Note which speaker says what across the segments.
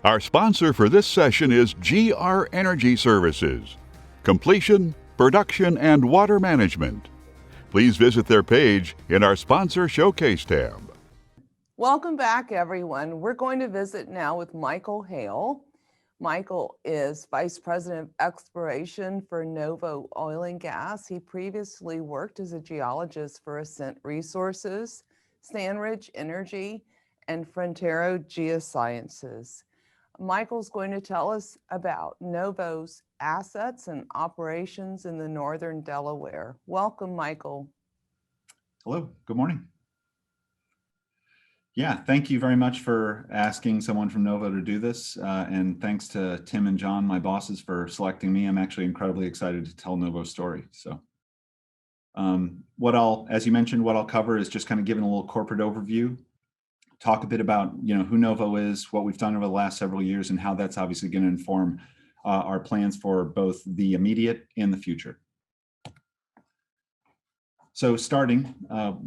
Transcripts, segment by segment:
Speaker 1: Our sponsor for this session is GR Energy Services, completion, production, and water management. Please visit their page in our Sponsor Showcase tab.
Speaker 2: Welcome back, everyone. We're going to visit now with Michael Hale. Michael is Vice President of Exploration for Novo Oil and Gas. He previously worked as a geologist for Ascent Resources, Sandridge Energy, and Frontero Geosciences. Michael's going to tell us about Novo's assets and operations in the northern Delaware. Welcome, Michael.
Speaker 3: Hello, good morning. Yeah, thank you very much for asking someone from Novo to do this. And thanks to Tim and John, my bosses, for selecting me. I'm actually incredibly excited to tell Novo's story. So as you mentioned, what I'll cover is just kind of giving a little corporate overview, talk a bit about, who Novo is, what we've done over the last several years, and how that's obviously going to inform our plans for both the immediate and the future. So starting,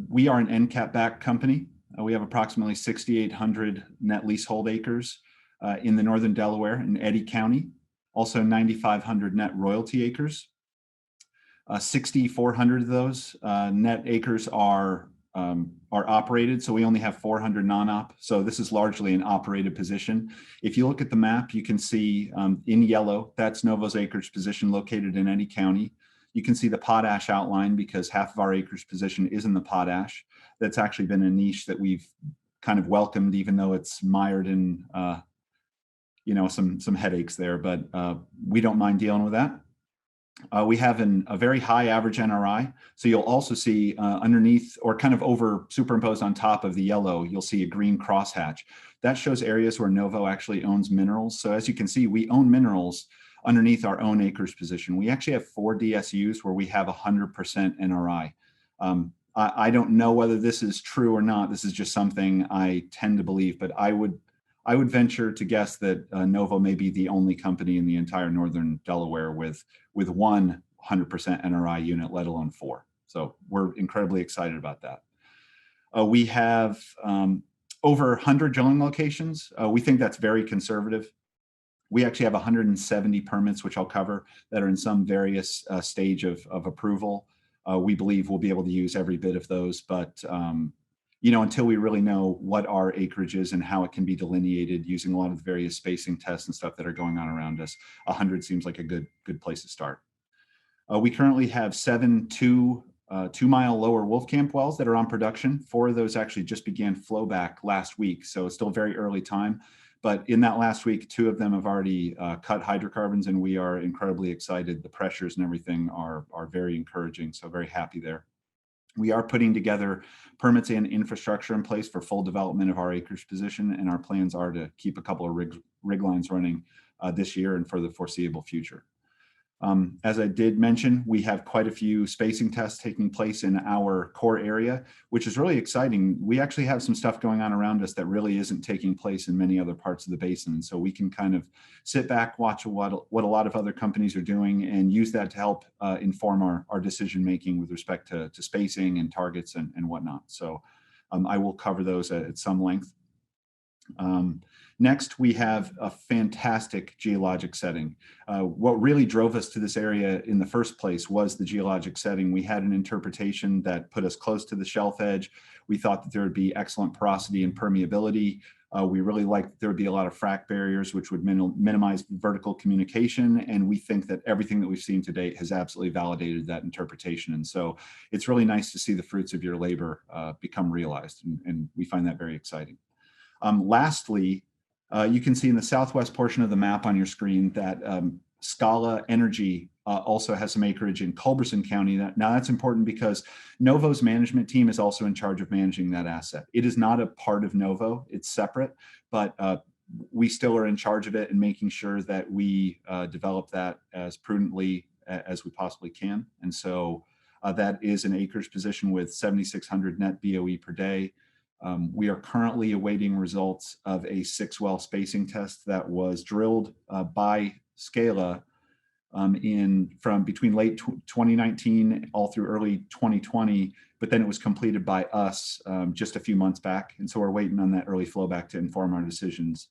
Speaker 3: we are an NCAP-backed company. We have approximately 6,800 net leasehold acres in the northern Delaware in Eddy County, also 9,500 net royalty acres. 6,400 of those net acres are operated, so we only have 400 non-op. So this is largely an operated position. If you look at the map, you can see in yellow, that's Novo's acreage position located in Eddy County. You can see the potash outline because half of our acreage position is in the potash. That's actually been a niche that we've kind of welcomed, even though it's mired in, some headaches there, but we don't mind dealing with that. We have a very high average NRI. So you'll also see underneath or kind of superimposed on top of the yellow, you'll see a green crosshatch. That shows areas where Novo actually owns minerals. So as you can see, we own minerals underneath our own acreage position. We actually have 4 DSUs where we have 100% NRI. I don't know whether this is true or not. This is just something I tend to believe, but I would venture to guess that Novo may be the only company in the entire northern Delaware with 100% NRI unit, let alone 4. So we're incredibly excited about that. We have over 100 drilling locations. We think that's very conservative. We actually have 170 permits, which I'll cover, that are in some various stage of approval. We believe we'll be able to use every bit of those, but until we really know what our acreage is and how it can be delineated using a lot of the various spacing tests and stuff that are going on around us, 100 seems like a good place to start. We currently have 7 2-mile lower Wolfcamp wells that are on production. 4 of those actually just began flowback last week, so it's still very early time. But in that last week, 2 of them have already cut hydrocarbons, and we are incredibly excited. The pressures and everything are very encouraging, so very happy there. We are putting together permits and infrastructure in place for full development of our acreage position, and our plans are to keep a couple of rig lines running this year and for the foreseeable future. As I did mention, we have quite a few spacing tests taking place in our core area, which is really exciting. We actually have some stuff going on around us that really isn't taking place in many other parts of the basin. So we can kind of sit back, watch what a lot of other companies are doing, and use that to help inform our decision-making with respect to spacing and targets and whatnot. So I will cover those at some length. Next, we have a fantastic geologic setting. What really drove us to this area in the first place was the geologic setting. We had an interpretation that put us close to the shelf edge. We thought that there would be excellent porosity and permeability. We really liked that there would be a lot of frac barriers, which would minimize vertical communication. And we think that everything that we've seen to date has absolutely validated that interpretation. And so it's really nice to see the fruits of your labor become realized. And we find that very exciting. Lastly, you can see in the southwest portion of the map on your screen that Scala Energy also has some acreage in Culberson County. Now that's important because Novo's management team is also in charge of managing that asset. It is not a part of Novo, it's separate, but we still are in charge of it and making sure that we develop that as prudently as we possibly can. And so that is an acreage position with 7,600 net BOE per day. We are currently awaiting results of a 6-well spacing test that was drilled by Scala from between late 2019 all through early 2020, but then it was completed by us just a few months back. And so we're waiting on that early flowback to inform our decisions